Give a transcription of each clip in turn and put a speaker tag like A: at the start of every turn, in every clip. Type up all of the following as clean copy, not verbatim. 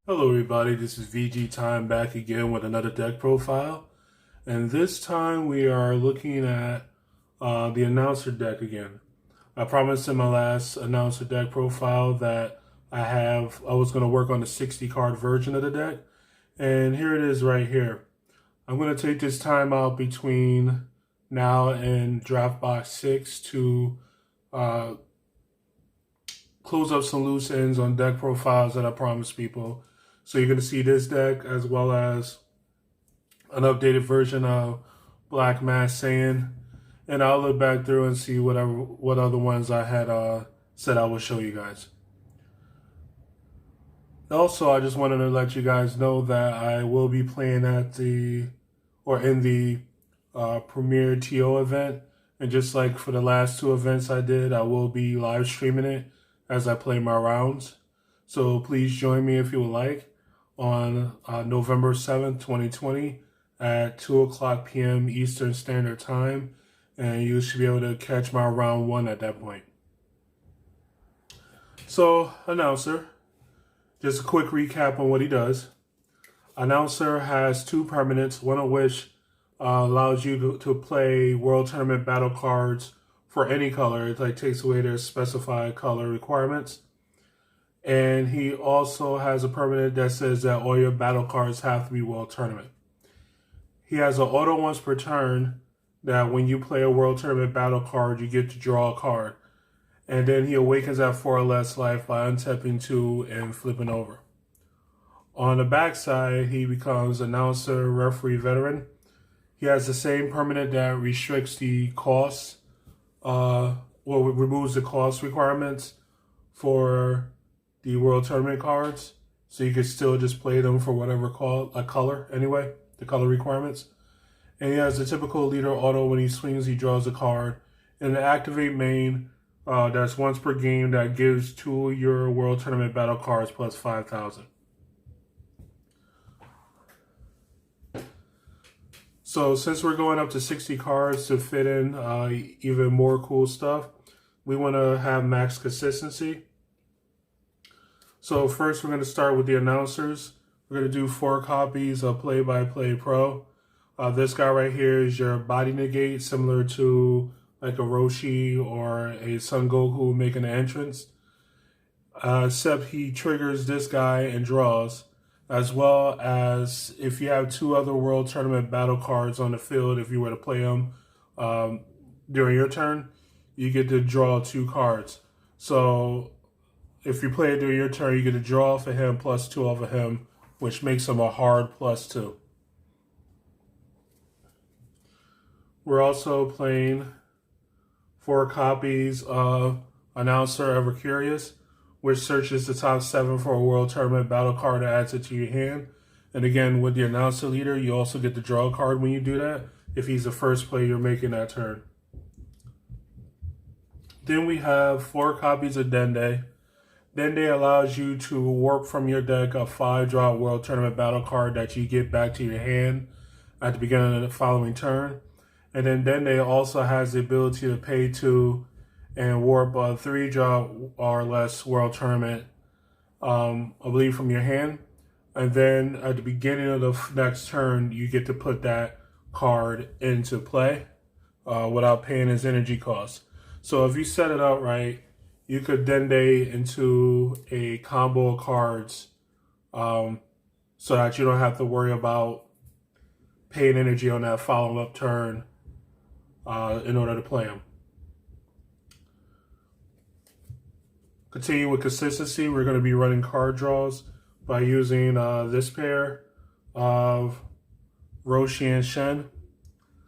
A: Hello everybody, this is VG Time back again with another deck profile. And this time we are looking at the announcer deck again. I promised in my last announcer deck profile that I was going to work on the 60 card version of the deck. And here it is right here. I'm going to take this time out between now and draft box 6 to uh, close up some loose ends on deck profiles that I promised people. So you're going to see this deck as well as an updated version of Black Mass Saiyan. And I'll look back through and see what other ones I had said I would show you guys. Also, I just wanted to let you guys know that I will be playing in the Premier TO event. And just like for the last two events I did, I will be live streaming it as I play my rounds. So please join me if you would like on November 7th, 2020 at 2:00 p.m. Eastern Standard Time. And you should be able to catch my round one at that point. So, announcer. Just a quick recap on what he does. Announcer has two permanents, one of which allows you to play World Tournament battle cards for any color. It takes away their specified color requirements. And he also has a permanent that says that all your battle cards have to be World Tournament. He has an auto once per turn that when you play a World Tournament battle card, you get to draw a card. And then he awakens at 4 or less life by untapping 2 and flipping over. On the backside, he becomes announcer, referee, veteran. He has the same permanent that restricts the costs, removes the cost requirements for the World Tournament cards. So you can still just play them for whatever color anyway, the color requirements. And he has the typical leader auto. When he swings, he draws a card. And the activate main, that's once per game, that gives 2 of your World Tournament battle cards plus 5,000. So since we're going up to 60 cards to fit in even more cool stuff, we want to have max consistency. So first we're going to start with the announcers. We're going to do 4 copies of Play by Play Pro. This guy right here is your body negate, similar to like a Roshi or a Son Goku making an entrance. Except he triggers this guy and draws, as well as if you have 2 other World Tournament battle cards on the field, if you were to play them during your turn, you get to draw 2 cards. So if you play it during your turn, you get to draw for him plus 2 off of him, which makes him a hard plus 2. We're also playing 4 copies of Announcer Ever Curious, which searches the top 7 for a World Tournament battle card and adds it to your hand. And again, with the Announcer Leader, you also get to draw a card when you do that, if he's the first player you're making that turn. Then we have 4 copies of Dende. Dende allows you to warp from your deck a 5-drop World Tournament battle card that you get back to your hand at the beginning of the following turn. And then Dende also has the ability to pay 2 and warp a 3-drop or less World Tournament, I believe, from your hand. And then at the beginning of the next turn, you get to put that card into play without paying his energy cost. So if you set it up right, you could Dende into a combo of cards so that you don't have to worry about paying energy on that follow-up turn in order to play him. Continue with consistency. We're going to be running card draws by using this pair of Roshi and Shen.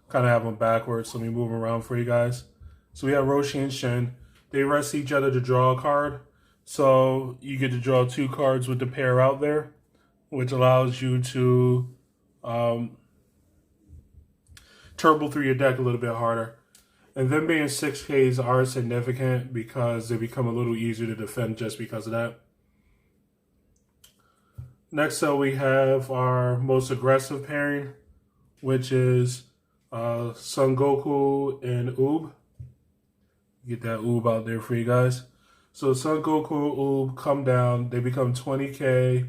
A: Kind of have them backwards. Let me move them around for you guys. So we have Roshi and Shen. They rest each other to draw a card. So you get to draw 2 cards with the pair out there, which allows you to turbo through your deck a little bit harder. And them being 6Ks are significant because they become a little easier to defend just because of that. Next up, we have our most aggressive pairing, which is Son Goku and Oob. Get that Oob out there for you guys. So Son Goku, Oob come down. They become 20K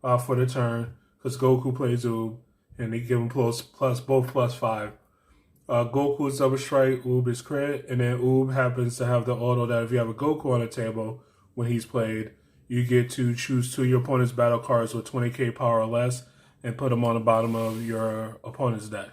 A: for the turn because Goku plays Oob, and they give him both +5. Goku is double strike, Oob is crit, and then Oob happens to have the auto that if you have a Goku on the table when he's played, you get to choose 2 of your opponent's battle cards with 20k power or less and put them on the bottom of your opponent's deck.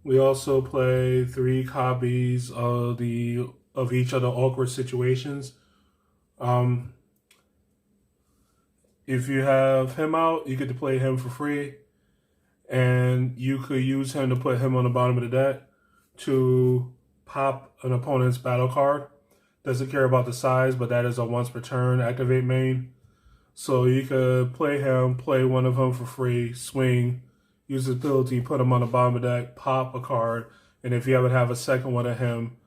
A: We also play 3 copies of each of the awkward situations. If you have him out, you get to play him for free, and you could use him to put him on the bottom of the deck to pop an opponent's battle card. Doesn't care about the size, but that is a once per turn activate main. So you could play him, play one of them for free, swing, use his ability, put him on the bottom of the deck, pop a card, and if you ever have a second one of him,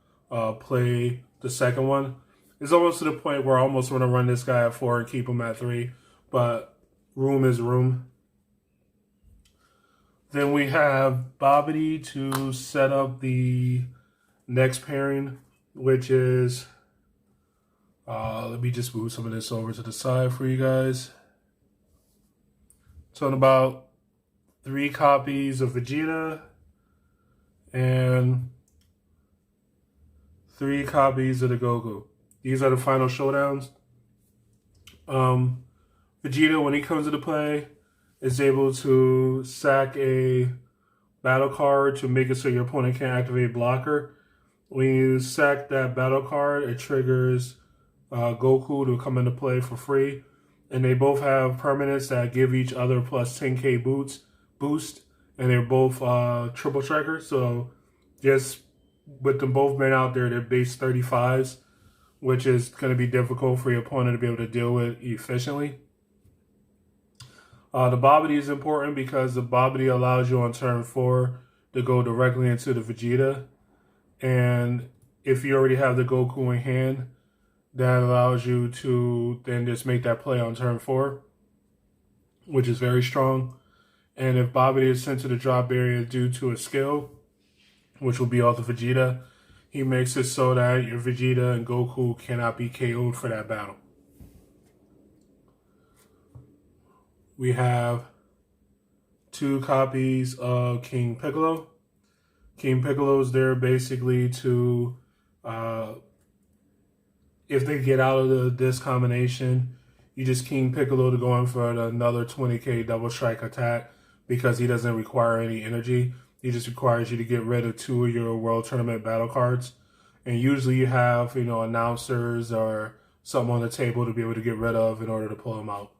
A: play the second one. It's almost to the point where I almost want to run this guy at 4 and keep him at 3, but room is room. Then we have Bobbity to set up the next pairing, which is, let me just move some of this over to the side for you guys. So in about 3 copies of Vegeta and 3 copies of the Goku. These are the final showdowns. Vegeta, when he comes into play, is able to sack a battle card to make it so your opponent can't activate blocker. When you sack that battle card, it triggers Goku to come into play for free. And they both have permanents that give each other plus 10k boost. And they're both triple strikers. So just with them both being out there, they're base 35s, which is going to be difficult for your opponent to be able to deal with efficiently. The Bobbity is important because the Bobbity allows you on turn 4 to go directly into the Vegeta. And if you already have the Goku in hand, that allows you to then just make that play on turn 4, which is very strong. And if Bobbity is sent to the drop area due to a skill, which will be off the Vegeta, he makes it so that your Vegeta and Goku cannot be KO'd for that battle. We have 2 copies of King Piccolo. King Piccolo is there basically to, if they get out of this combination, you just King Piccolo to go in for another 20k double strike attack because he doesn't require any energy. He just requires you to get rid of 2 of your World Tournament battle cards. And usually you have, announcers or something on the table to be able to get rid of in order to pull them out.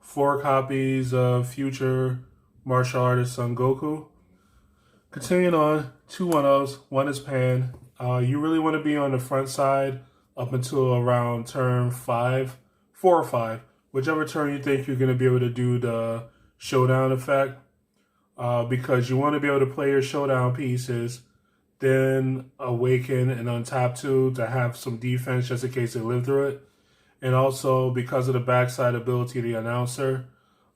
A: 4 copies of future martial artist Son Goku. Continuing on, 2 1-0s. One is Pan. You really want to be on the front side up until around turn 5, 4 or 5. Whichever turn you think you're going to be able to do the showdown effect. Because you want to be able to play your showdown pieces, then awaken and untap 2 to have some defense just in case they live through it. And also, because of the backside ability of the announcer,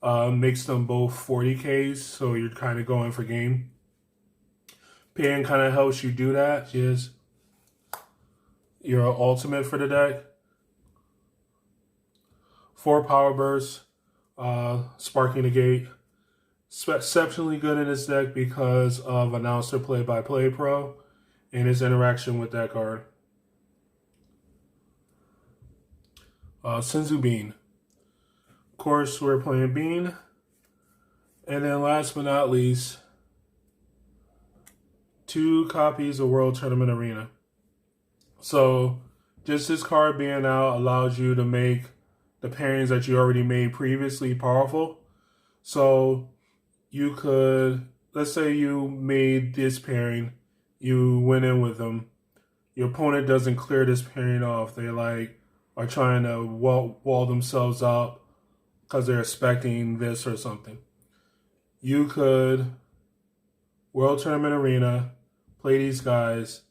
A: makes them both 40Ks, so you're kind of going for game. Pan kind of helps you do that. Is your ultimate for the deck. 4 power bursts, sparking the gate. Exceptionally good in this deck because of announcer play-by-play pro and his interaction with that card. Senzu Bean. Of course, we're playing Bean. And then last but not least, 2 copies of World Tournament Arena. So just this card being out allows you to make the pairings that you already made previously powerful. So you could, let's say you made this pairing, you went in with them. Your opponent doesn't clear this pairing off. They are trying to wall themselves up because they're expecting this or something. You could World Tournament Arena, play these guys.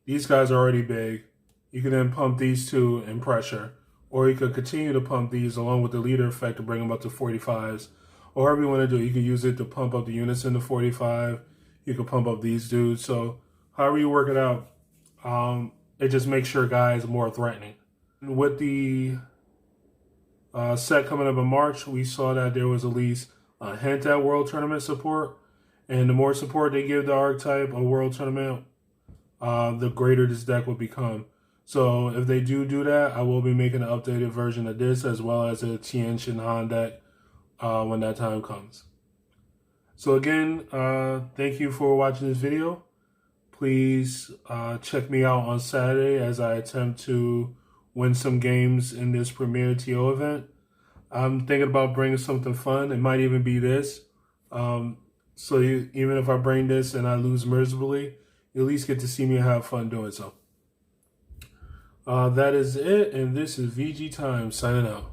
A: These guys are already big. You can then pump these 2 in pressure. Or you could continue to pump these along with the leader effect to bring them up to 45s. Or whatever you want to do. You can use it to pump up the units into 45. you can pump up these dudes. So however you work it out, it just makes your guys more threatening. With the set coming up in March, we saw that there was at least a hint at World Tournament support. And the more support they give the archetype of World Tournament, the greater this deck will become. So if they do that, I will be making an updated version of this as well as a Tien Shin Han deck when that time comes. So again, thank you for watching this video. Please check me out on Saturday as I attempt to win some games in this Premier TO event. I'm thinking about bringing something fun. It might even be this. So even if I bring this and I lose miserably, you at least get to see me have fun doing so. That is it, and this is VG Time signing out.